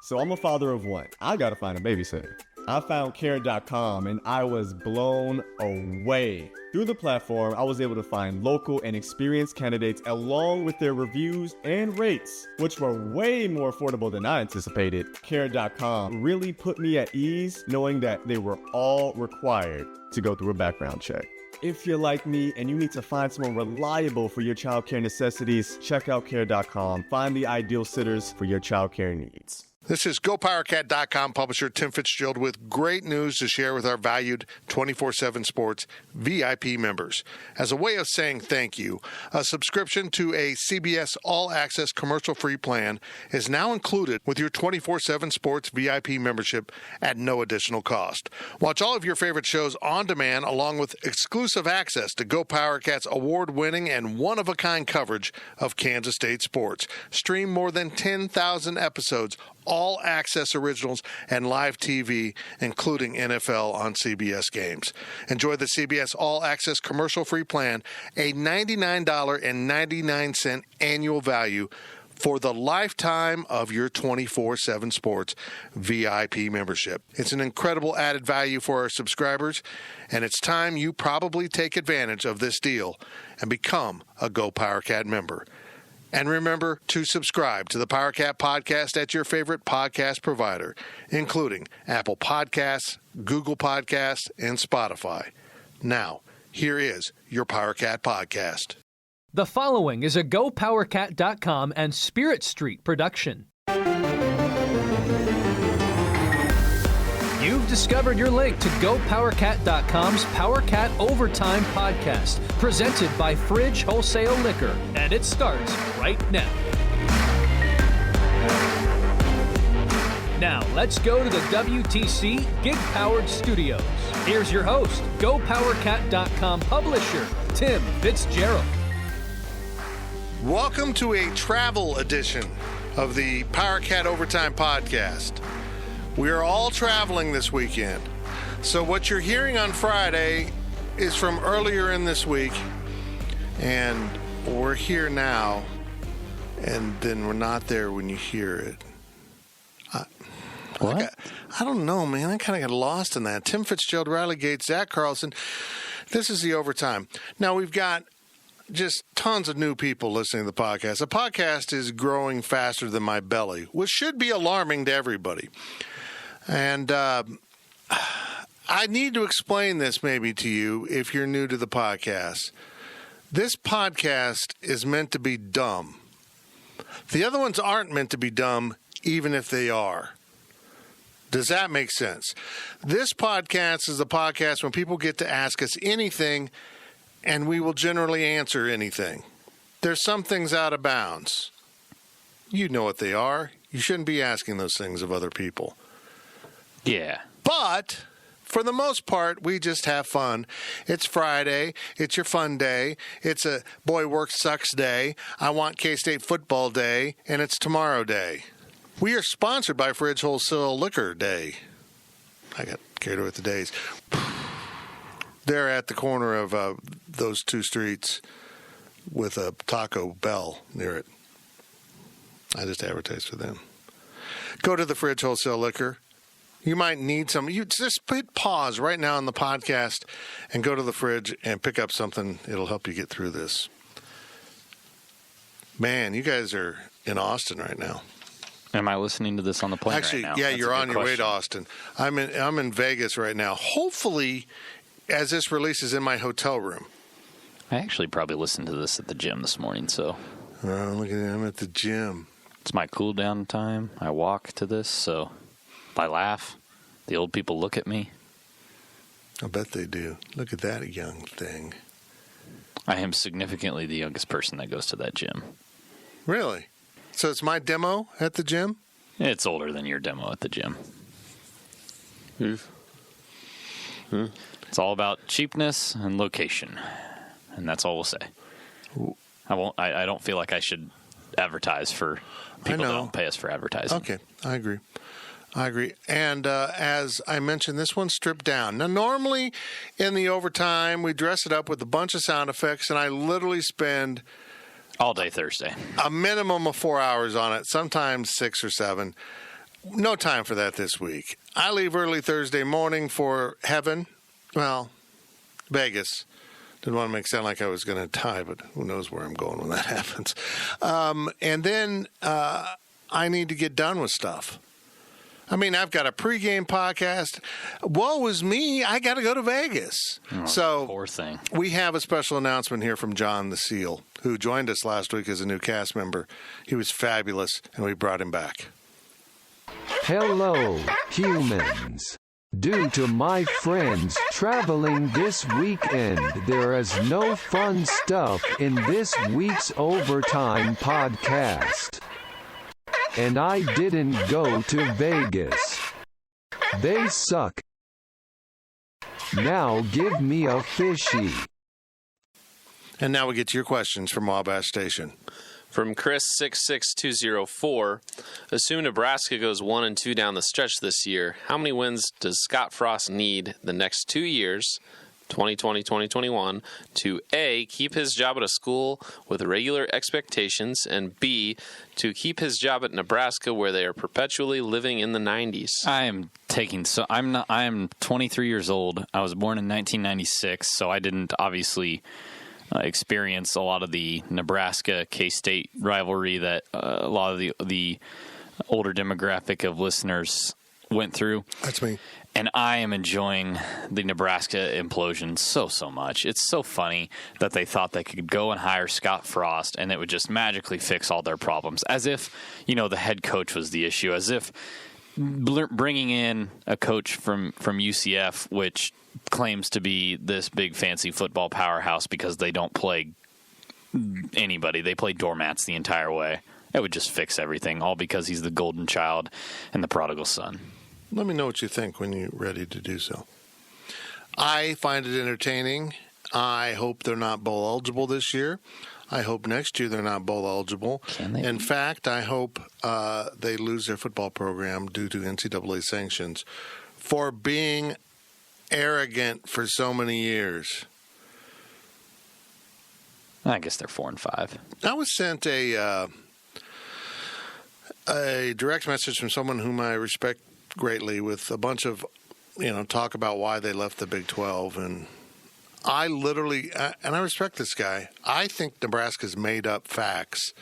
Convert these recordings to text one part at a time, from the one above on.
So I'm a father of one. I gotta find a babysitter. I found Care.com and I was blown away. Through the platform, I was able to find local and experienced candidates along with their reviews and rates, which were way more affordable than I anticipated. Care.com really put me at ease knowing that they were all required to go through a background check. If you're like me and you need to find someone reliable for your childcare necessities, check out Care.com. Find the ideal sitters for your childcare needs. This is GoPowerCat.com publisher Tim Fitzgerald with great news to share with our valued 24/7 Sports VIP members. As a way of saying thank you, a subscription to a CBS All Access commercial-free plan is now included with your 24/7 Sports VIP membership at no additional cost. Watch all of your favorite shows on demand along with exclusive access to GoPowerCat's award-winning and one-of-a-kind coverage of Kansas State sports. Stream more than 10,000 episodes, all access originals, and live TV, including NFL on CBS games. Enjoy the CBS All Access commercial-free plan, a $99.99 annual value for the lifetime of your 24/7 Sports VIP membership. It's an incredible added value for our subscribers, and it's time you probably take advantage of this deal and become a GoPowerCat member. And remember to subscribe to the PowerCat podcast at your favorite podcast provider, including Apple Podcasts, Google Podcasts, and Spotify. Now, here is your PowerCat podcast. The following is a GoPowerCat.com and Spirit Street production. You've discovered your link to GoPowerCat.com's PowerCat Overtime podcast, presented by Fridge Wholesale Liquor, and it starts right now. Now, let's go to the WTC Gig-Powered Studios. Here's your host, GoPowerCat.com publisher, Tim Fitzgerald. Welcome to a travel edition of the PowerCat Overtime podcast. We are all traveling this weekend. So what you're hearing on Friday is from earlier in this week, and we're here now, and then we're not there when you hear it. What? I don't know, man. I kind of got lost in that. Tim Fitzgerald, Riley Gates, Zach Carlson. This is the Overtime. Now, we've got just tons of new people listening to the podcast. The podcast is growing faster than my belly, which should be alarming to everybody. And I need to explain this maybe to you if you're new to the podcast. This podcast is meant to be dumb. The other ones aren't meant to be dumb, even if they are. Does that make sense? This podcast is a podcast when people get to ask us anything, and we will generally answer anything. There's some things out of bounds. You know what they are. You shouldn't be asking those things of other people. Yeah. But for the most part, we just have fun. It's Friday. It's your fun day. It's a boy work sucks day. I want K-State football day. And it's tomorrow day. We are sponsored by Fridge Wholesale Liquor Day. I got carried away with the days. They're at the corner of those two streets with a Taco Bell near it. I just advertised for them. Go to the Fridge Wholesale Liquor. You might need some. You just hit pause right now on the podcast and go to the fridge and pick up something. It'll help you get through this. Man, you guys are in Austin right now. Am I listening to this on the plane Actually, right now? yeah, That's you're a on good your way to question. Austin. I'm in Vegas right now. Hopefully, as this releases in my hotel room. I actually probably listened to this at the gym this morning, so. Oh, look at that. I'm at the gym. It's my cool down time. I walk to this, so if I laugh, the old people look at me. I bet they do. Look at that young thing. I am significantly the youngest person that goes to that gym. Really? So it's my demo at the gym? It's older than your demo at the gym. It's all about cheapness and location, and that's all we'll say. I don't feel like I should advertise for people that don't pay us for advertising. Okay, I agree. And as I mentioned, this one's stripped down. Now, normally in the overtime, we dress it up with a bunch of sound effects, and I literally spend all day Thursday a minimum of 4 hours on it, sometimes 6 or 7. no time for that this week. I leave early Thursday morning for heaven. Well, Vegas. Didn't want to make it sound like I was going to die, but who knows where I'm going when that happens. And then I need to get done with stuff. I mean, I've got a pregame podcast. Woe is me. I got to go to Vegas. Oh, so poor thing. We have a special announcement here from John the Seal, who joined us last week as a new cast member. He was fabulous, and we brought him back. Hello, humans. Due to my friends traveling this weekend, there is no fun stuff in this week's Overtime podcast. And I didn't go to Vegas. They suck. Now give me a fishy. And now we get to your questions from Wabash Station. From Chris66204, assume Nebraska goes 1-2 down the stretch this year. How many wins does Scott Frost need the next 2 years, 2020-2021, to A, keep his job at a school with regular expectations, and B, to keep his job at Nebraska where they are perpetually living in the 90s? I am 23 years old. I was born in 1996, so I didn't obviously experience a lot of the Nebraska K-State rivalry that a lot of the older demographic of listeners went through. That's me. And I am enjoying the Nebraska implosion so much. It's so funny that they thought they could go and hire Scott Frost and it would just magically fix all their problems. As if, the head coach was the issue. As if bringing in a coach from UCF, which claims to be this big fancy football powerhouse because they don't play anybody. They play doormats the entire way. It would just fix everything, all because he's the golden child and the prodigal son. Let me know what you think when you're ready to do so. I find it entertaining. I hope they're not bowl eligible this year. I hope next year they're not bowl eligible. In fact, I hope they lose their football program due to NCAA sanctions for being arrogant for so many years. I guess they're 4-5. I was sent a direct message from someone whom I respect greatly with a bunch of, talk about why they left the Big 12. And I literally, and I respect this guy, I think Nebraska's made up facts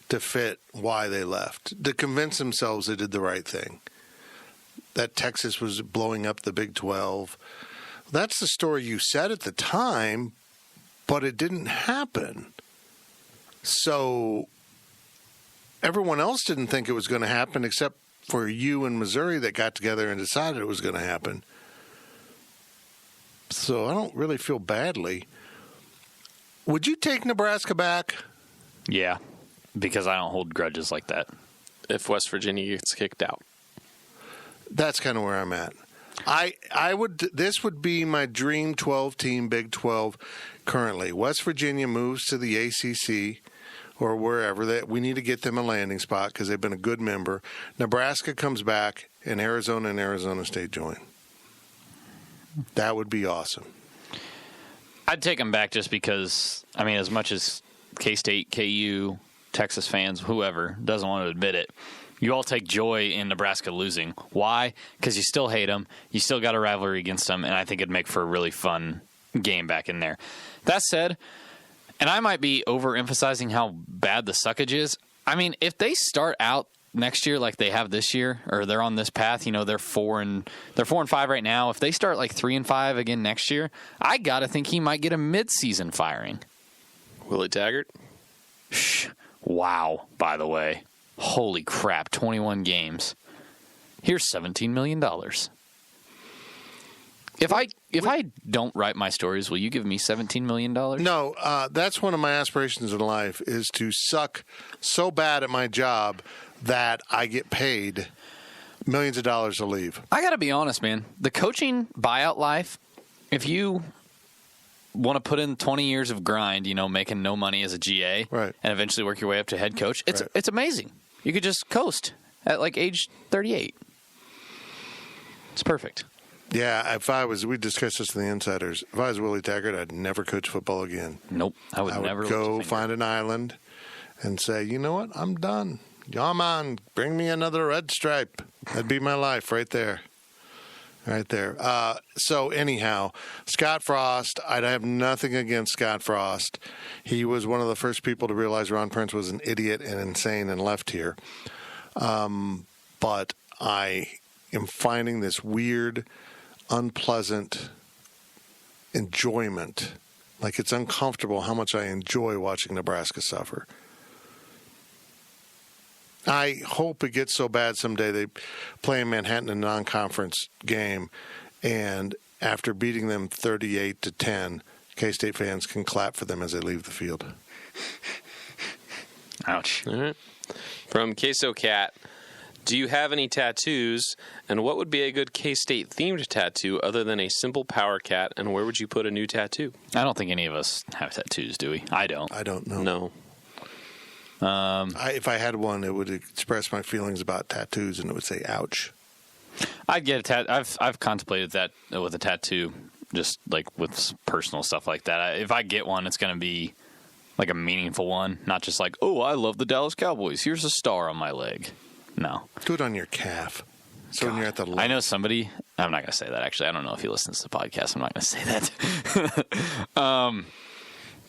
to fit why they left, to convince themselves they did the right thing. That Texas was blowing up the Big 12. That's the story you said at the time, but it didn't happen. So everyone else didn't think it was going to happen except for you and Missouri that got together and decided it was going to happen. So I don't really feel badly. Would you take Nebraska back? Yeah, because I don't hold grudges like that. If West Virginia gets kicked out. That's kind of where I'm at. I would. This would be my dream 12-team Big 12 currently. West Virginia moves to the ACC or wherever. We need to get them a landing spot because they've been a good member. Nebraska comes back, and Arizona State join. That would be awesome. I'd take them back just because, as much as K-State, KU, Texas fans, whoever doesn't want to admit it, you all take joy in Nebraska losing. Why? Because you still hate them. You still got a rivalry against them, and I think it'd make for a really fun game back in there. That said, and I might be overemphasizing how bad the suckage is. If they start out next year like they have this year, or they're on this path, they're 4-5 right now. If they start like 3-5 again next year, I gotta think he might get a mid-season firing. Willie Taggart? Wow, by the way. Holy crap, 21 games. Here's $17 million. If I don't write my stories, will you give me $17 million? No, that's one of my aspirations in life, is to suck so bad at my job that I get paid millions of dollars to leave. I got to be honest, man. The coaching buyout life, if you want to put in 20 years of grind, making no money as a GA, right, and eventually work your way up to head coach, it's amazing. You could just coast at like age 38. It's perfect. Yeah, we discussed this in the Insiders. If I was Willie Taggart, I'd never coach football again. Nope, I would never go find an island and say, you know what, I'm done. Come on, bring me another red stripe. That'd be my life right there. Right there. So anyhow, Scott Frost, I'd have nothing against Scott Frost. He was one of the first people to realize Ron Prince was an idiot and insane and left here. But I am finding this weird, unpleasant enjoyment. Like, it's uncomfortable how much I enjoy watching Nebraska suffer. I hope it gets so bad someday they play in Manhattan in a non-conference game, and after beating them 38-10, K-State fans can clap for them as they leave the field. Ouch. All right. From Queso Cat, do you have any tattoos, and what would be a good K-State themed tattoo other than a simple Power Cat, and where would you put a new tattoo? I don't think any of us have tattoos, do we? I don't. I don't know. No. If I had one, it would express my feelings about tattoos, and it would say, ouch. I'd get a tattoo. I've contemplated that with a tattoo, just like with personal stuff like that. If I get one, it's going to be like a meaningful one, not just like, oh, I love the Dallas Cowboys. Here's a star on my leg. No. Do it on your calf. So when you're at the I know somebody. I'm not going to say that, actually. I don't know if he listens to the podcast. I'm not going to say that.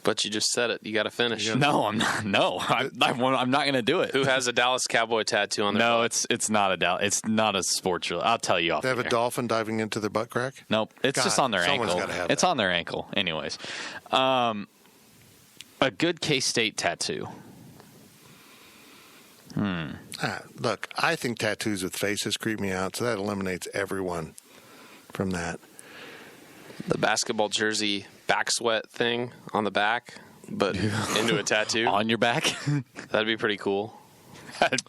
But you just said it. You got to finish. No, I'm not. No, I'm not going to do it. Who has a Dallas Cowboy tattoo on their butt? It's not a Dallas. It's not a sports. I'll tell you off. They have the a air. dolphin diving into their butt crack? Nope. It's God, just on their someone's ankle. gotta have It's that. on their ankle. Anyways, a good K-State tattoo. Look, I think tattoos with faces creep me out, so that eliminates everyone from that. The basketball jersey back sweat thing on the back, but into a tattoo. On your back? That'd be pretty cool.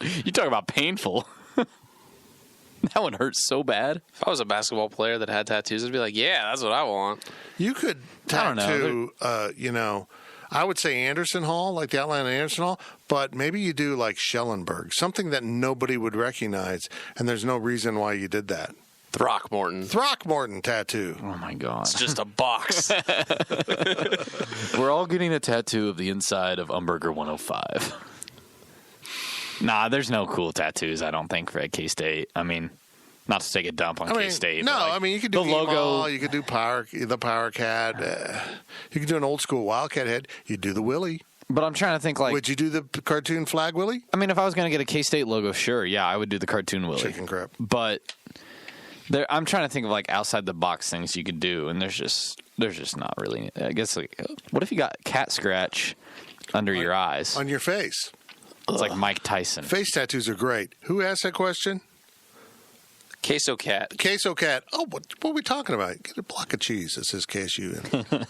You talk about painful. That one hurts so bad. If I was a basketball player that had tattoos, I'd be like, yeah, that's what I want. You could I don't know. tattoo, I would say Anderson Hall, like the outline of Anderson Hall, but maybe you do like Schellenberg, something that nobody would recognize, and there's no reason why you did that. Throckmorton tattoo. Oh, my God. It's just a box. We're all getting a tattoo of the inside of Umberger 105. Nah, there's no cool tattoos, I don't think, for K-State. I mean, not to take a dump on K-State. No, but you could do the logo. you could do the Power Cat. You could do an old school Wildcat head. You'd do the Willie. But I'm trying to think, like, Would you do the cartoon flag Willie? I mean, if I was going to get a K-State logo, sure, yeah, I would do the cartoon Willie. Chicken crap. But I'm trying to think of, like, outside the box things you could do, and there's just not really. I guess, like, what if you got cat scratch under your eyes? On your face. It's like Mike Tyson. Face tattoos are great. Who asked that question? Queso Cat. Queso Cat. Oh, what are we talking about? Get a block of cheese that says KSU in.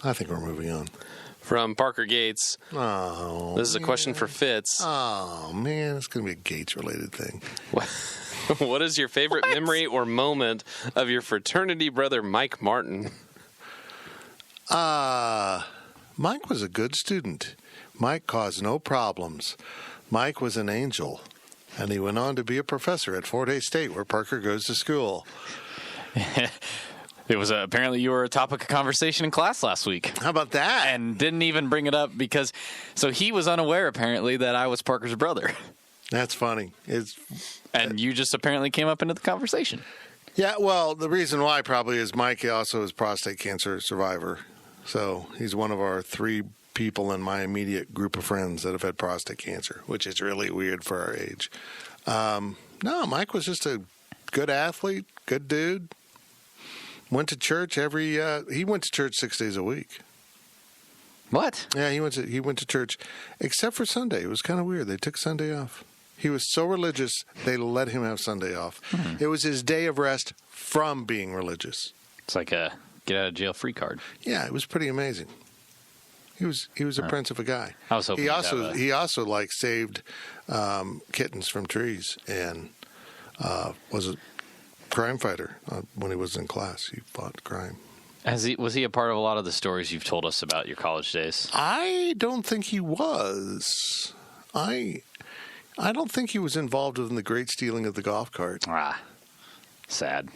I think we're moving on. From Parker Gates. Oh. This is a question for Fitz. Oh, man. It's going to be a Gates-related thing. What is your favorite memory or moment of your fraternity brother, Mike Martin? Mike was a good student. Mike caused no problems. Mike was an angel. And he went on to be a professor at Fort Hays State, where Parker goes to school. It was apparently you were a topic of conversation in class last week. How about that? And didn't even bring it up because, so he was unaware apparently that I was Parker's brother. That's funny. And you just apparently came up into the conversation. Yeah, well, the reason why probably is Mike also is prostate cancer survivor. So he's one of our 3 people in my immediate group of friends that have had prostate cancer, which is really weird for our age. No, Mike was just a good athlete, good dude. Went to church he went to church 6 days a week. What? Yeah, he went to church except for Sunday. It was kind of weird. They took Sunday off. He was so religious, they let him have Sunday off. It was his day of rest from being religious. It's like a get out of jail free card. Yeah, it was pretty amazing. He was a prince of a guy. I was hoping he also like saved kittens from trees and was a crime fighter when he was in class. He fought crime. Was he a part of a lot of the stories you've told us about your college days? I don't think he was. I don't think he was involved in the great stealing of the golf cart. Sad.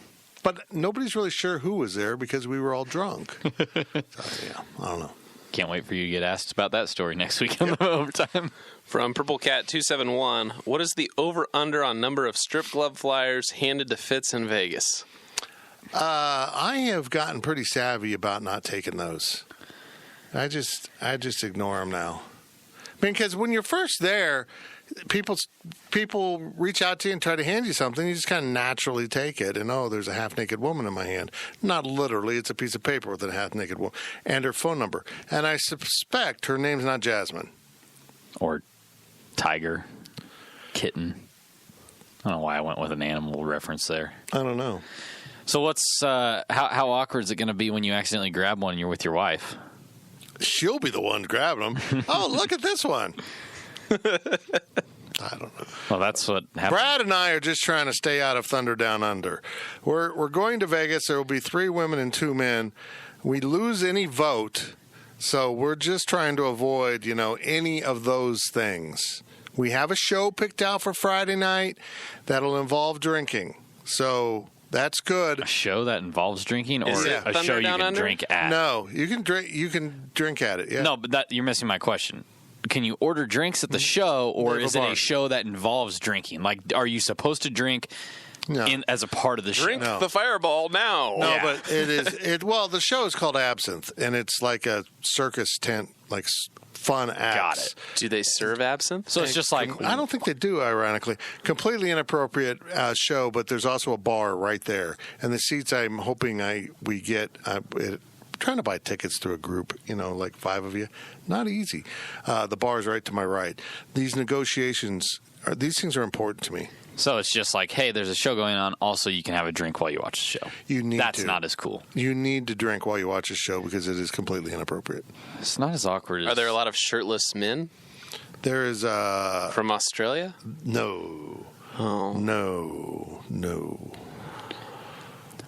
But nobody's really sure who was there because we were all drunk. So, yeah, I don't know. can't wait for you to get asked about that story next week on the Overtime. From Purple Cat 271, what is the over-under on number of strip glove flyers handed to Fitz in Vegas? I have gotten pretty savvy about not taking those. I just ignore them now. I mean, because when you're first there, people reach out to you and try to hand you something. You just kind of naturally take it, and there's a half-naked woman in my hand. Not literally; it's a piece of paper with a half-naked woman and her phone number. And I suspect her name's not Jasmine or tiger, kitten. I don't know why I went with an animal reference there. I don't know. So what's how awkward is it going to be when you accidentally grab one and you're with your wife? She'll be the one grabbing them. Oh, look at this one. I don't know. Well, that's what happened. Brad and I are just trying to stay out of Thunder Down Under. We're going to Vegas. There will be 3 women and 2 men. We lose any vote, so we're just trying to avoid, any of those things. We have a show picked out for Friday night that'll involve drinking. So that's good. A show that involves drinking, or Is it a Thunder show you Down can Under? drink at? No, you can drink. You can drink at it. Yeah. No, but you're missing my question. Can you order drinks at the show, or They have is a it bar. a show that involves drinking? Like, are you supposed to drink No. as a part of the Drink show? No. the fireball now. No, Yeah. but it is. Well, the show is called Absinthe, and it's like a circus tent, like fun acts. Got it. Do they serve absinthe? So it's just like I don't think they do, ironically. Completely inappropriate show, but there's also a bar right there. And the seats I'm hoping we get, trying to buy tickets to a group, like 5 of you. Not easy. The bar's right to my right. These negotiations, these things are important to me. So it's just like, hey, there's a show going on. Also, you can have a drink while you watch the show. You need That's to. not as cool. You need to drink while you watch a show because it is completely inappropriate. It's not as awkward as... Are there a lot of shirtless men There is from Australia? no. Oh. No.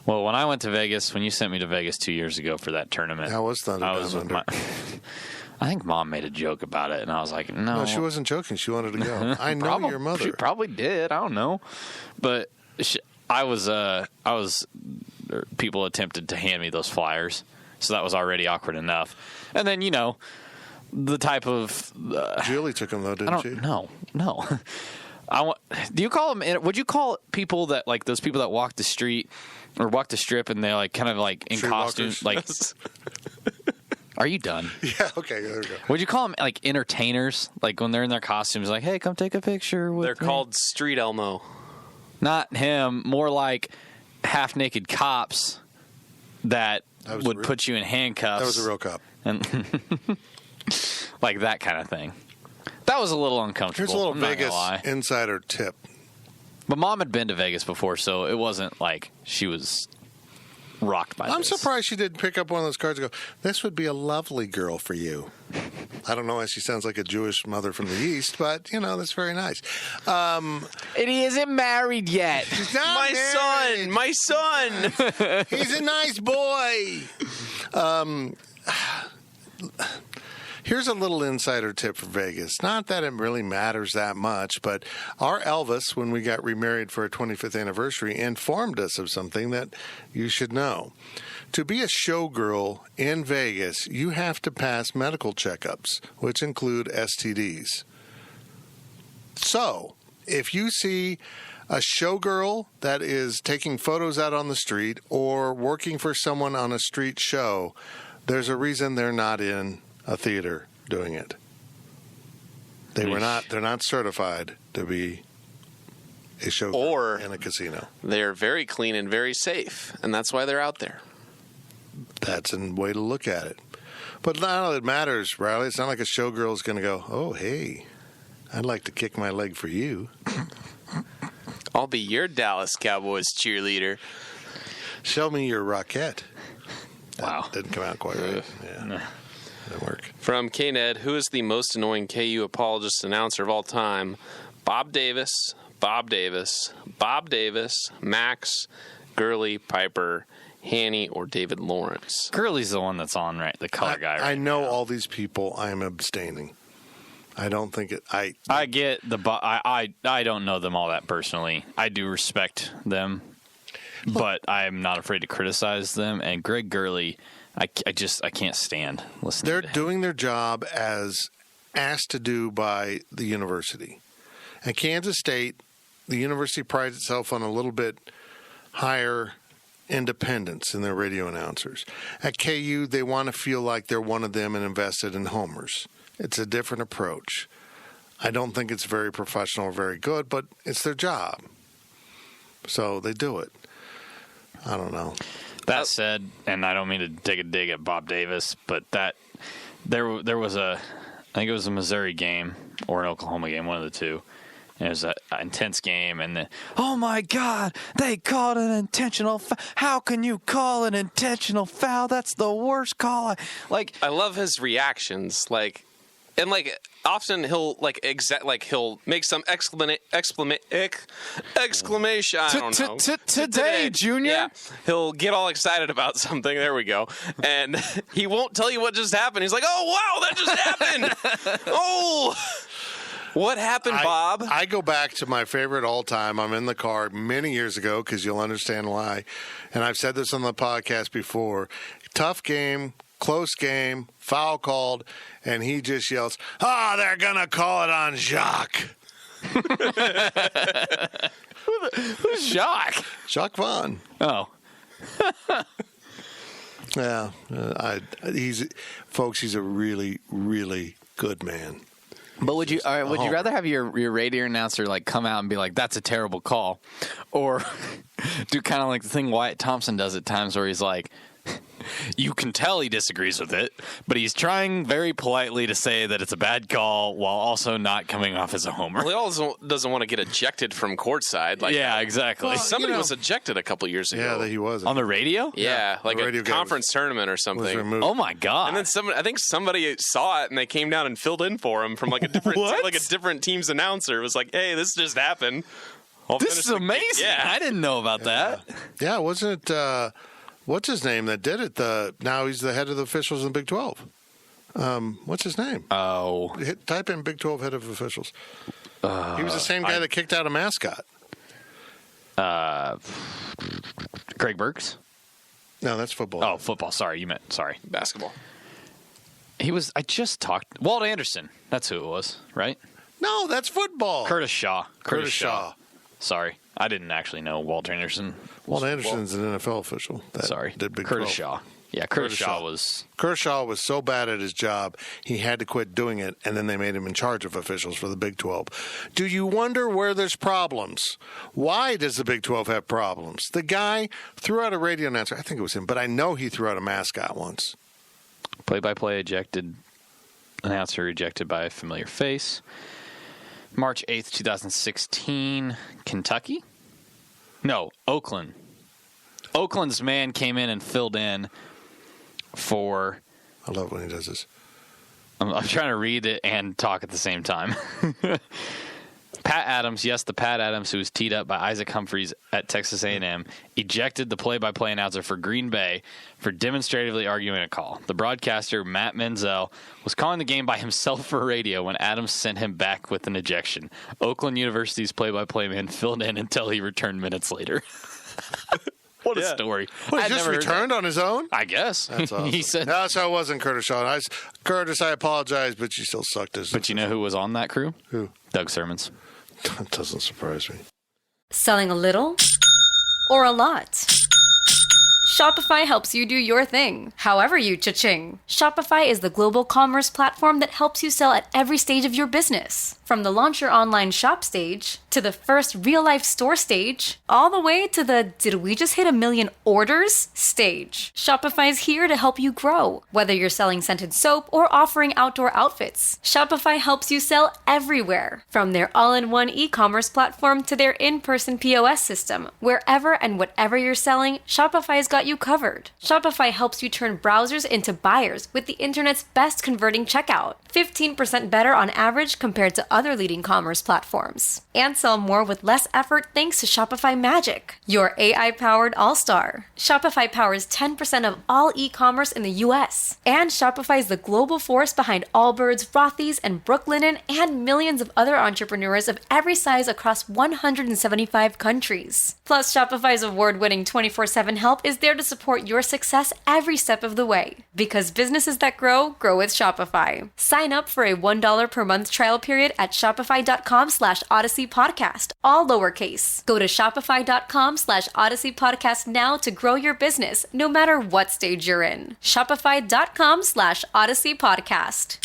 Well, when I went to Vegas, when you sent me to Vegas 2 years ago for that tournament... How was Thunder I Down was with Under? my... I think Mom made a joke about it, and I was like, No, she wasn't joking. She wanted to go. I know your mother. She probably did. I don't know, but people attempted to hand me those flyers, so that was already awkward enough. And then the type of Julie took them though, I didn't she? don't no. Do you call them? Would you call people that like those people that walk the street or walk the strip and they're like kind of like in costumes? Like, are you done? Yeah. Okay. There we go. Would you call them like entertainers? Like when they're in their costumes, like, hey, come take a picture with They're me? called Street Elmo. Not him. More like half naked cops that That was would a real- put you in handcuffs. That was a real cop. and like that kind of thing. That was a little uncomfortable. Here's a little I'm not gonna Vegas lie. insider tip. But Mom had been to Vegas before, so it wasn't like she was rocked by I'm this. surprised she didn't pick up one of those cards and go, "This would be a lovely girl for you." I don't know why she sounds like a Jewish mother from the East, but that's very nice. And he isn't married yet. He's not married. My son. He's a nice boy. Here's a little insider tip for Vegas. Not that it really matters that much, but our Elvis, when we got remarried for our 25th anniversary, informed us of something that you should know. To be a showgirl in Vegas, you have to pass medical checkups, which include STDs. So, if you see a showgirl that is taking photos out on the street or working for someone on a street show, there's a reason they're not in a theater doing it. They're not certified to be a showgirl Or- in a casino. They're very clean and very safe, and that's why they're out there. That's a way to look at it. But none of it matters, Riley. It's not like a showgirl's going to go, "Oh, hey, I'd like to kick my leg for you." I'll be your Dallas Cowboys cheerleader. Show me your rocket. Wow. That didn't come out quite right. Yeah. Didn't work. From K-Ned, who is the most annoying KU apologist announcer of all time? Bob Davis, Max, Gurley, Piper, Hanny, or David Lawrence? Gurley's the one that's on, right? The color guy. I Right know now. all these people. I am abstaining. I don't think it. I get I don't know them all that personally. I do respect them, but I'm not afraid to criticize them. And Greg Gurley, I can't stand listening. They're to him. doing their job as asked to do by the university. At Kansas State, the university prides itself on a little bit higher independence in their radio announcers. At KU, they want to feel like they're one of them and invested in homers. It's a different approach. I don't think it's very professional or very good, but it's their job. So they do it. I don't know. That said, and I don't mean to take a dig at Bob Davis, but that there was I think it was a Missouri game or an Oklahoma game, one of the two. And it was an intense game, and then, oh my God, they called an intentional foul. How can you call an intentional foul? That's the worst call. I love his reactions, and often he'll he'll make some exclamation. I don't know. Today, Junior. Yeah, he'll get all excited about something. There we go. And he won't tell you what just happened. He's like, "Oh wow, that just happened." Oh, what happened, Bob? I go back to my favorite all time. I'm in the car many years ago because you'll understand why. And I've said this on the podcast before. Tough game. Close game, foul called, and he just yells, they're going to call it on Jacques. Who's Jacques? Jacques Vaughn. Oh. Yeah. He's a really, really good man. But would you rather have your radio announcer come out and be like, that's a terrible call, or do kind of like the thing Wyatt Thompson does at times where he's like, you can tell he disagrees with it, but he's trying very politely to say that it's a bad call while also not coming off as a homer. Well, he also doesn't want to get ejected from courtside. Yeah, exactly. Well, somebody was ejected a couple years ago. Yeah, that he was. On the radio? Yeah, like radio a conference tournament or something. Oh my God! And then I think somebody saw it and they came down and filled in for him from a different team's announcer. It was like, hey, this just happened. This is amazing. Yeah. I didn't know about that. Yeah, wasn't it? What's his name that did it? Now he's the head of the officials in the Big 12. What's his name? Oh. Type in Big 12 head of officials. He was the same guy that kicked out a mascot. Craig Burks? No, that's football. Oh, football. Sorry, sorry. Basketball. Walt Anderson. That's who it was, right? No, that's football. Curtis Shaw. Curtis Shaw. Sorry. I didn't actually know Walt Anderson. Walt Anderson's an NFL official. Did Big Curtis 12. Shaw. Yeah, Curtis Shaw was... Curtis Shaw was so bad at his job, he had to quit doing it, and then they made him in charge of officials for the Big 12. Do you wonder where there's problems? Why does the Big 12 have problems? The guy threw out a radio announcer. I think it was him, but I know he threw out a mascot once. Play-by-play ejected. Announcer rejected by a familiar face. March 8th, 2016. Kentucky? No, Oakland. Oakland's man came in and filled in for... I love when he does this. I'm trying to read it and talk at the same time. Pat Adams, yes, the Pat Adams who was teed up by Isaac Humphries at Texas A&M, ejected the play-by-play announcer for Green Bay for demonstratively arguing a call. The broadcaster, Matt Menzel, was calling the game by himself for radio when Adams sent him back with an ejection. Oakland University's play-by-play man filled in until he returned minutes later. What a story. Well, he just returned on his own? I guess. That's awesome. He said... No, so it wasn't Curtis Shaw. Curtis, I apologize, but you still sucked us. But you know who was on that crew? Who? Doug Sermons. That doesn't surprise me. Selling a little or a lot? Shopify helps you do your thing, however you cha-ching. Shopify is the global commerce platform that helps you sell at every stage of your business. From the launch your online shop stage, to the first real-life store stage, all the way to the did we just hit 1 million orders stage. Shopify's here to help you grow. Whether you're selling scented soap or offering outdoor outfits, Shopify helps you sell everywhere. From their all-in-one e-commerce platform to their in-person POS system. Wherever and whatever you're selling, Shopify's got you covered. Shopify helps you turn browsers into buyers with the internet's best converting checkout. 15% better on average compared to other leading commerce platforms. And sell more with less effort thanks to Shopify Magic, your AI-powered all-star. Shopify powers 10% of all e-commerce in the US. And Shopify is the global force behind Allbirds, Rothy's, and Brooklinen, and millions of other entrepreneurs of every size across 175 countries. Plus, Shopify's award-winning 24/7 help is there to support your success every step of the way. Because businesses that grow, grow with Shopify. Sign up for a $1 per month trial period at shopify.com/Odyssey Podcast, all lowercase. Go to shopify.com/Odyssey Podcast now to grow your business, no matter what stage you're in. Shopify.com/Odyssey Podcast.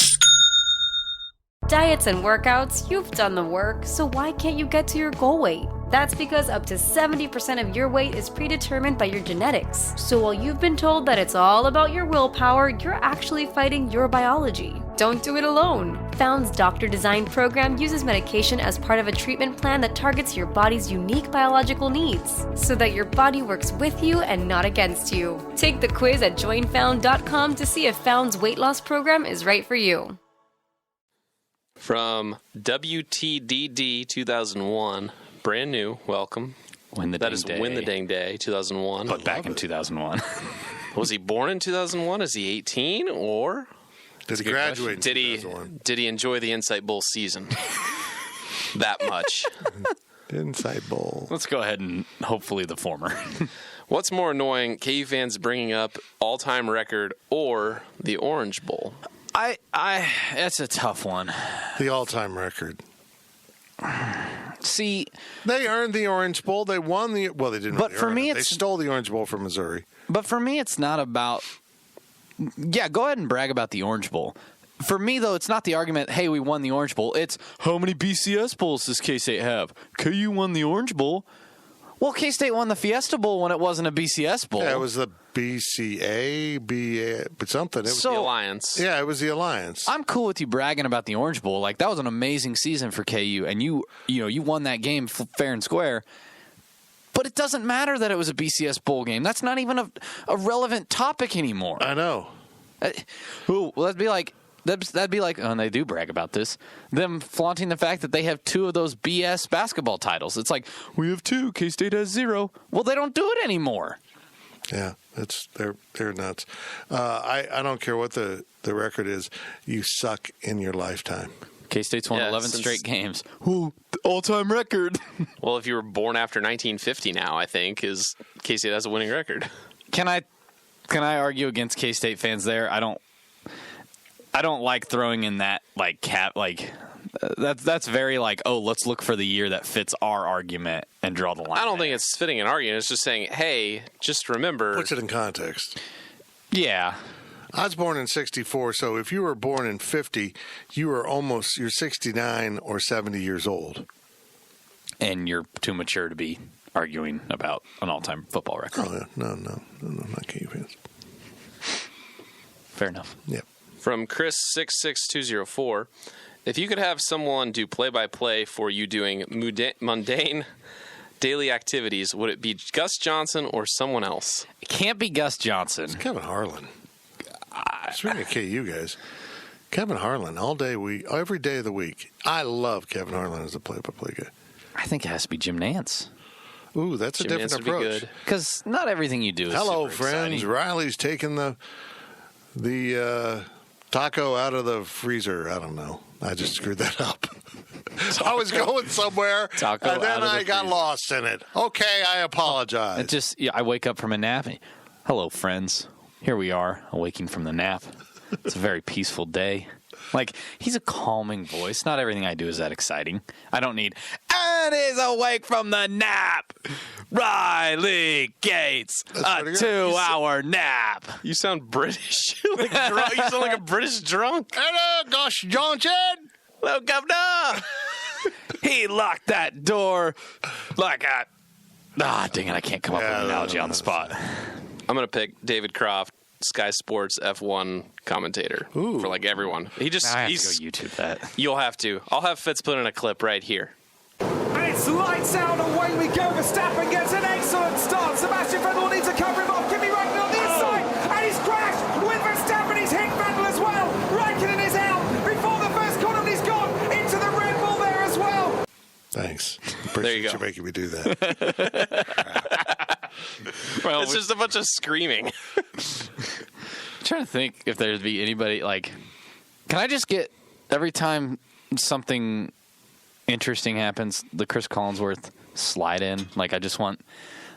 Diets and workouts, you've done the work, so why can't you get to your goal weight? That's because up to 70% of your weight is predetermined by your genetics. So while you've been told that it's all about your willpower, you're actually fighting your biology. Don't do it alone. Found's Doctor Design program uses medication as part of a treatment plan that targets your body's unique biological needs, so that your body works with you and not against you. Take the quiz at joinfound.com to see if Found's weight loss program is right for you. From WTDD 2001, brand new, welcome. Win the That is Dang Day. Win the Dang Day 2001. But back in 2001. Was he born in 2001? Is he 18 or Did he graduate? did he 2001? did he enjoy the Insight Bowl season that much? Inside Bowl. Let's go ahead and hopefully the former. What's more annoying, KU fans bringing up all-time record or the Orange Bowl? That's a tough one. The all-time record. See, They earned the Orange Bowl. They won the. Well, they didn't. But really for earn me, it. They it's- stole the Orange Bowl from Missouri. but for me, it's not about. Yeah, go ahead and brag about the Orange Bowl. For me, though, it's not the argument, hey, we won the Orange Bowl. It's, how many BCS Bowls does K-State have? KU won the Orange Bowl. Well, K-State won the Fiesta Bowl when it wasn't a BCS Bowl. Yeah, it was the BCA, but something. It was, So- The Alliance. yeah, it was the Alliance. I'm cool with you bragging about the Orange Bowl. Like, that was an amazing season for KU, and you won that game fair and square. But it doesn't matter that it was a BCS Bowl game. That's not even a relevant topic anymore. I know. Well, that'd be like, and they do brag about this, them flaunting the fact that they have 2 of those BS basketball titles. It's like, we have 2, K-State has 0. Well, they don't do it anymore. Yeah, they're nuts. I don't care what the record is. You suck in your lifetime. K-State's won Yeah, 11 since- straight games. Ooh, all-time record. Well, if you were born after 1950 now, I think, is K-State has a winning record. Can I argue against K-State fans there? I don't like throwing in that that's very like, oh, let's look for the year that fits our argument and draw the line. I don't there. think it's fitting an argument. It's just saying, hey, just remember. Puts it in context. Yeah. I was born in 64, so if you were born in 50, you're 69 or 70 years old. And you're too mature to be arguing about an all-time football record. Oh, no, not KU fans. Fair enough. Yep. From Chris66204, if you could have someone do play-by-play for you doing mundane daily activities, would it be Gus Johnson or someone else? It can't be Gus Johnson. Kevin Harlan. Speaking of KU guys, Kevin Harlan every day of the week. I love Kevin Harlan as a play-by-play guy. I think it has to be Jim Nance. Ooh, that's a Jim different Nance would be approach. good. Because not everything you do is Hello, super friends. exciting. Riley's taking the taco out of the freezer. I don't know. I just screwed that up. I was going somewhere, Taco and then out of the I got freezer. lost in it. Okay, I apologize. I wake up from a nap. Hello, friends. Here we are, awaking from the nap. It's a very peaceful day. Like, he's a calming voice. Not everything I do is that exciting. I don't need, and he's awake from the nap. Riley Gates, a pretty good. 2-hour nap. You sound British. Like drunk. You sound like a British drunk. Hello, Gus Johnson. Hello, Governor. He locked that door like a... dang it, I can't come up with an analogy on the spot. I'm going to pick David Croft, Sky Sports F1 commentator for like everyone. I have to go YouTube that. You'll have to. I'll have Fitz put in a clip right here. And it's lights out, away we go. Verstappen gets an excellent start. Sebastian Vettel needs to cover him off. Kimi Raikkonen on the inside, and he's crashed with Verstappen. He's hit Vettel as well. Raikkonen is out before the first corner, and he's gone into the Red Bull there as well. Thanks. There you Appreciate go. making me do that. Well, It's just a bunch of screaming. I'm trying to think if there'd be anybody like. Can I just get every time something interesting happens, the Chris Collinsworth slide in? Like, I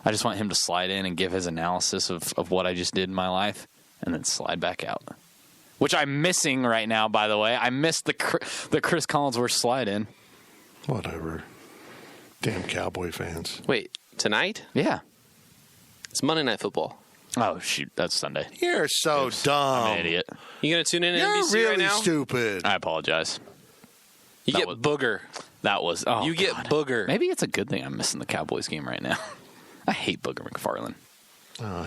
I just want him to slide in and give his analysis of what I just did in my life and then slide back out. Which I'm missing right now, by the way. I missed the Chris Collinsworth slide in. Whatever. Damn Cowboy fans. Wait, tonight? Yeah. It's Monday Night Football. Oh, shoot. That's Sunday. You're so dumb. I'm an idiot. You going to tune in to You're NBC really right now? stupid. I apologize. You That get was- booger. That was... Oh, You get God. booger. Maybe it's a good thing I'm missing the Cowboys game right now. I hate Booger McFarlane.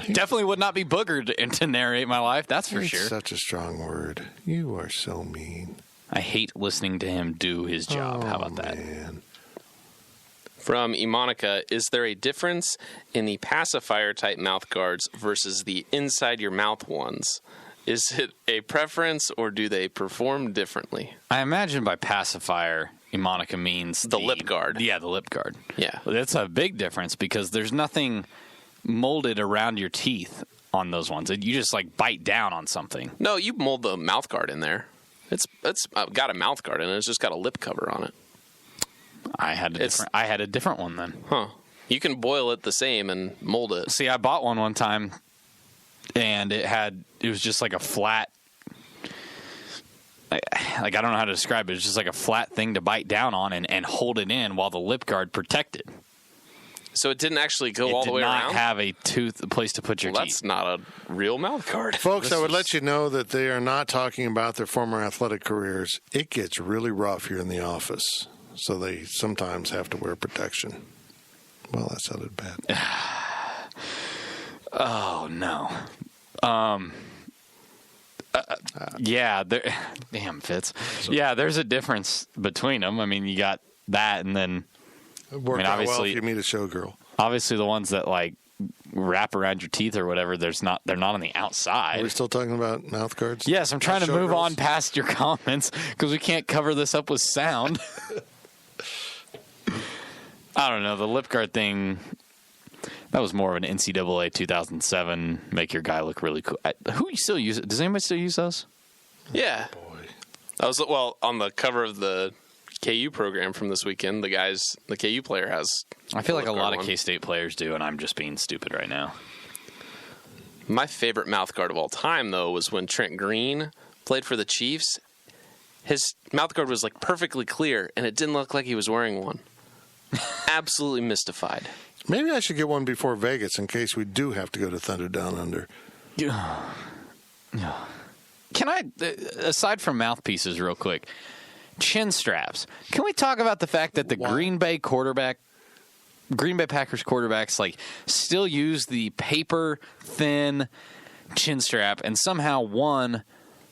He- Definitely would not be boogered to narrate my life, that's for It's sure. such a strong word. You are so mean. I hate listening to him do his job. How about that? Man. From Emonica, is there a difference in the pacifier type mouth guards versus the inside your mouth ones? Is it a preference or do they perform differently? I imagine by pacifier, Emonica means The lip guard. Yeah, the lip guard. Yeah. Well, that's a big difference because there's nothing molded around your teeth on those ones. You just like bite down on something. No, you mold the mouth guard in there. It's got a mouth guard in it. It's just got a lip cover on it. I had a different one then. Huh. You can boil it the same and mold it. See, I bought one time, and it was just like a flat. Like I don't know how to describe it. It's just like a flat thing to bite down on and hold it in while the lip guard protected. So it didn't actually go all the way It did around? not have a place to put your Well, teeth. that's not a real mouth guard. Folks, I would let you know that they are not talking about their former athletic careers. It gets really rough here in the office, so they sometimes have to wear protection. Well, that sounded bad. Oh no. Yeah, damn Fitz. Yeah, there's a difference between them. I mean, you got that, and then It worked out well obviously- if you meet a showgirl. obviously the ones that like wrap around your teeth or whatever. They're not on the Are outside. we still talking about mouth guards? Yes, I'm trying to move Showgirls? on past your comments because we can't cover this up with sound. I don't know. The lip guard thing, that was more of an NCAA 2007 make your guy look really cool. Who still use it? Does anybody still use those? Yeah. I was on the cover of the KU program from this weekend. The KU player has. I feel like a lip lot guard of one. K-State players do, and I'm just being stupid right now. My favorite mouth guard of all time, though, was when Trent Green played for the Chiefs. His mouth guard was like perfectly clear, and it didn't look like he was wearing one. Absolutely mystified. Maybe I should get one before Vegas in case we do have to go to Thunder Down Under. Can I, aside from mouthpieces real quick, chin straps, can we talk about the fact that the Green Bay Packers quarterbacks like still use the paper thin chin strap, and somehow one,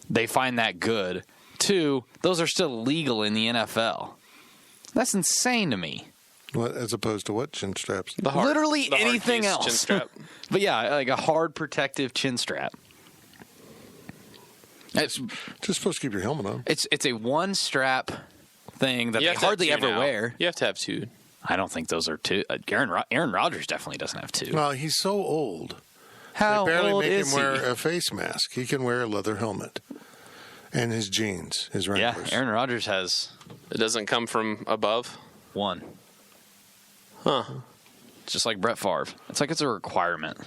they find that good. Two, those are still legal in the NFL. That's insane to me. What, as opposed to what? Chin straps? Literally the hard anything case else. chin strap. But yeah, like a hard protective chin strap. It's Just supposed to keep your helmet on. it's a one strap thing that You they have to have hardly two ever now. wear. You have to have two. I don't think those are two. Aaron Rodgers definitely doesn't have two. Well, he's so old. How They barely old make is him wear he? a face mask. He can wear a leather helmet. And his jeans, his Yeah, Wranglers. Aaron Rodgers has It doesn't come from above. one. Huh. Just like Brett Favre. It's like it's a requirement.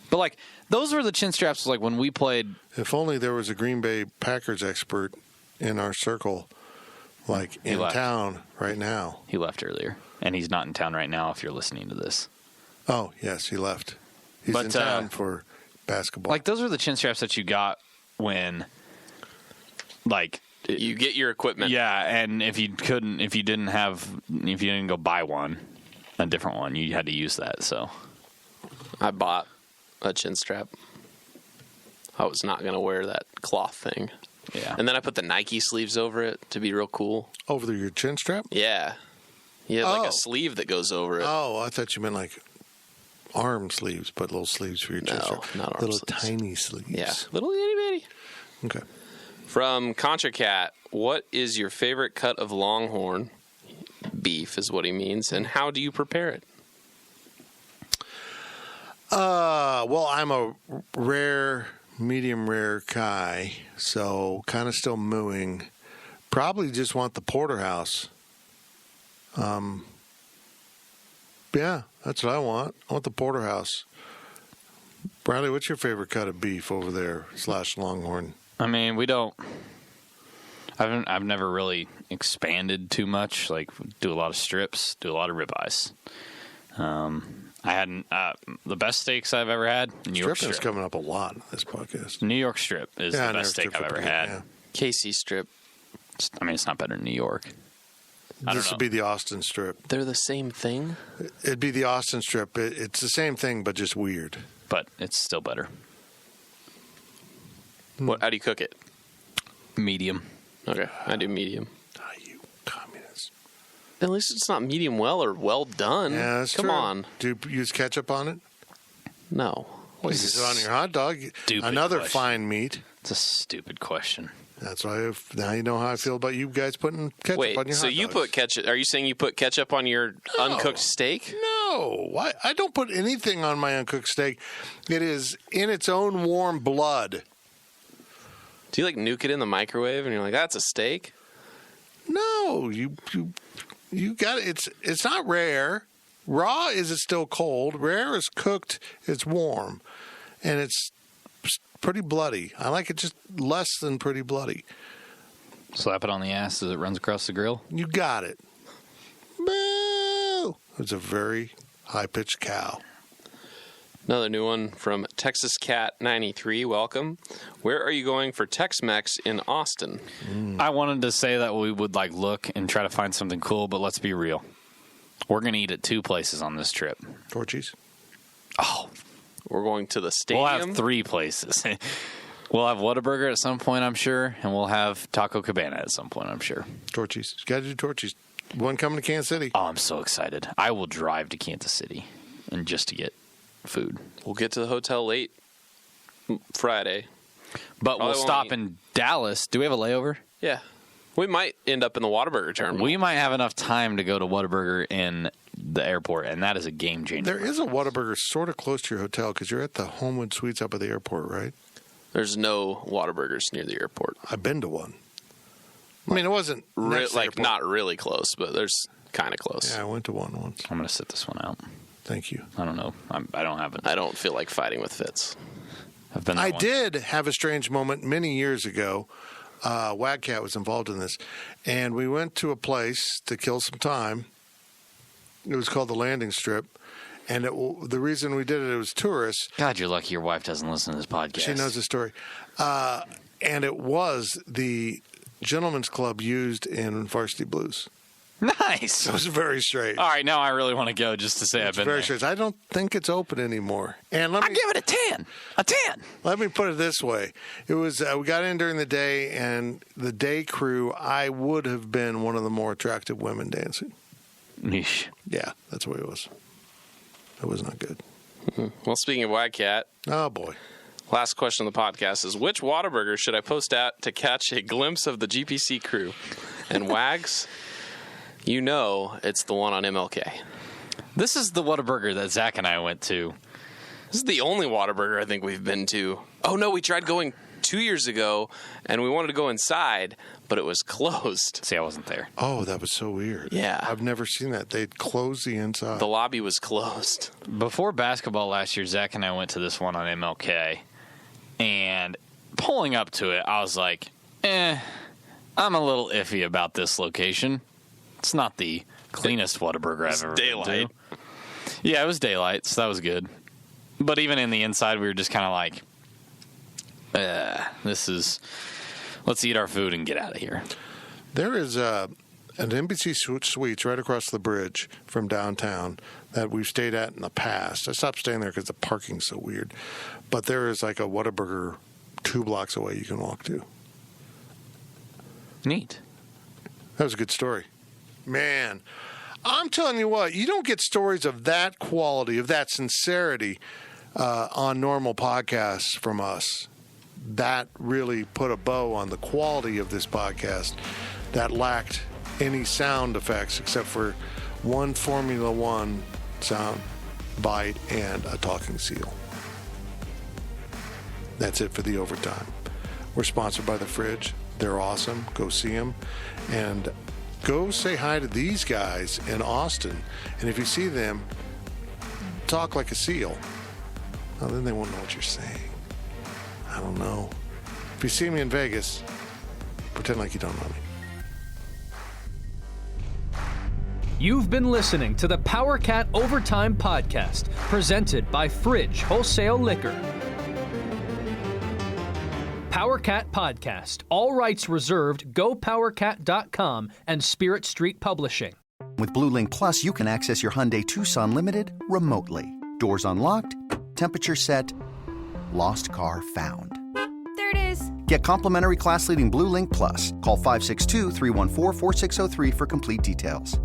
But like those were the chin straps like when we played. If only there was a Green Bay Packers expert in our circle, like in left. town right now. He left earlier, and he's not in town right now. If you're listening to this, Oh, yes, he left. He's But, in town for basketball. like those were the chin straps that you got when, like, You get your equipment. yeah, and if you didn't go buy one, a different one, you had to use that. So I bought a chin strap. I was not going to wear that cloth thing. yeah, And then I put the Nike sleeves over it to be real cool. Over your chin strap? Yeah. You have like Oh. a sleeve that goes over it. Oh, I thought you meant like arm sleeves, but little sleeves for your chin No, strap. not arm little sleeves. tiny sleeves. Yeah. Little itty bitty. Okay. From Contra Cat, what is your favorite cut of Longhorn beef is what he means, and how do you prepare it? Well, I'm a medium rare guy, so kind of still mooing. Probably just want the porterhouse. Yeah, that's what I want. I want the porterhouse. Bradley, what's your favorite cut of beef over there / Longhorn? I mean, we don't. I've never really expanded too much. Like, do a lot of strips, do a lot of ribeyes. I hadn't the best steaks I've ever had. New York strip is coming up a lot on this podcast. New York strip is the best steak I've ever had. Yeah. KC strip. I mean, it's not better than New York. This would be the Austin strip. They're the same thing? It'd be the Austin strip. It's the same thing, but just weird. But it's still better. How do you cook it? Medium. Okay, I do medium. Ah, you communist. At least it's not medium well or well done. Yeah, that's Come true. on. Do you use ketchup on it? No. Well, you use it on your hot dog. Another question. fine meat. It's a stupid question. That's why now you know how I feel about you guys putting ketchup on your hot dogs. So you put ketchup. Are you saying you put ketchup on your uncooked steak? No. I don't put anything on my uncooked steak. It is in its own warm blood. Do you like nuke it in the microwave and you're like, that's a steak? No, you got it. It's not rare. Raw is it still cold. Rare is cooked. It's warm, and it's pretty bloody. I like it just less than pretty bloody. Slap it on the ass as it runs across the grill. You got it. Boo! It's a very high-pitched cow. Another new one from Texas Cat 93. Welcome. Where are you going for Tex-Mex in Austin? I wanted to say that we would look and try to find something cool, but let's be real. We're going to eat at 2 places on this trip. Torchy's? Oh. We're going to the stadium? We'll have 3 places. We'll have Whataburger at some point, I'm sure, and we'll have Taco Cabana at some point, I'm sure. Torchy's. You got to do Torchy's. One coming to Kansas City. Oh, I'm so excited. I will drive to Kansas City and just to get food. We'll get to the hotel late Friday. But we'll stop in Dallas. Do we have a layover? Yeah. We might end up in the Whataburger terminal. We might have enough time to go to Whataburger in the airport, and that is a game changer. There is a Whataburger sort of close to your hotel because you're at the Homewood Suites up at the airport, right? There's no Whataburgers near the airport. I've been to one. I mean, it wasn't not really close, but there's kind of close. Yeah, I went to one once. I'm going to sit this one out. Thank you. I don't know. I don't have it. I don't feel like fighting with Fitz. I did have a strange moment many years ago. Wagcat was involved in this, and we went to a place to kill some time. It was called the Landing Strip, and the reason we did it was tourists. God, you're lucky your wife doesn't listen to this podcast. She knows the story. And it was the gentleman's club used in Varsity Blues. Nice. It was very strange. All right, now I really want to go just to say I've been very there. strange. I don't think it's open anymore. And I give it a 10. A 10. Let me put it this way. It was we got in during the day, and the day crew, I would have been one of the more attractive women dancing. Niche. Yeah, that's the way it was. It was not good. Mm-hmm. Well, speaking of Wagcat. Oh, boy. Last question of the podcast is, which Whataburger should I post at to catch a glimpse of the GPC crew? And Wags, you know it's the one on MLK. This is the Whataburger that Zach and I went to. This is the only Whataburger I think we've been to. Oh, no, we tried going 2 years ago, and we wanted to go inside, but it was closed. See, I wasn't there. Oh, that was so weird. Yeah. I've never seen that. They'd close the inside. The lobby was closed. Before basketball last year, Zach and I went to this one on MLK, and pulling up to it, I was like, I'm a little iffy about this location. It's not the cleanest Whataburger I've ever been to. Yeah, it was daylight, so that was good. But even in the inside, we were just kind of like, let's eat our food and get out of here. There is an NBC Suites right across the bridge from downtown that we've stayed at in the past. I stopped staying there because the parking's so weird. But there is like a Whataburger 2 blocks away you can walk to. Neat. That was a good story. Man, I'm telling you what, you don't get stories of that quality, of that sincerity on normal podcasts from us. That really put a bow on the quality of this podcast that lacked any sound effects except for one Formula One sound bite and a talking seal. That's it for the overtime. We're sponsored by The Fridge. They're awesome. Go see them. And go say hi to these guys in Austin. And if you see them, talk like a seal. Well, then they won't know what you're saying. I don't know. If you see me in Vegas, pretend like you don't know me. You've been listening to the PowerCat Overtime Podcast, presented by Fridge Wholesale Liquor. PowerCat Podcast. All rights reserved. GoPowerCat.com and Spirit Street Publishing. With BlueLink Plus, you can access your Hyundai Tucson Limited remotely. Doors unlocked, temperature set, lost car found. There it is. Get complimentary class-leading BlueLink Plus. Call 562-314-4603 for complete details.